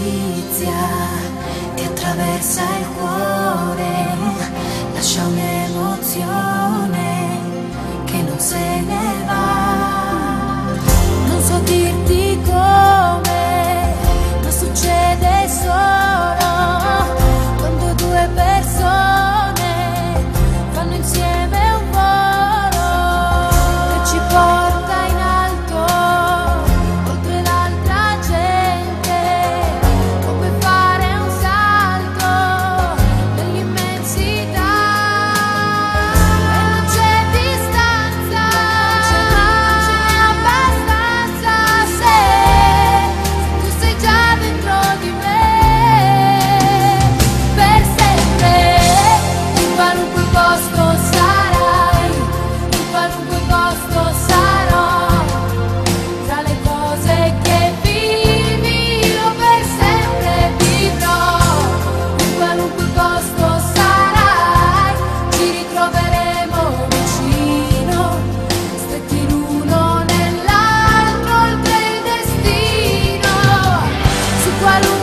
l'amicizia ti attraversa il cuore, lascia un'emozione che non se ne va. Non so dirti come, ma succede solo quando due persone fanno insieme un volo che ci porta in alto, oltre l'altra gente, come fare un salto nell'immensità. E non c'è distanza, non ce n'è abbastanza se tu sei già dentro di me, per sempre. In qualunque posto sarai, in qualunque posto sarò, tra le cose che vivi io per sempre vivrò. In qualunque posto sarai, ci ritroveremo vicino, stretti l'uno nell'altro oltre il destino. Su qualunque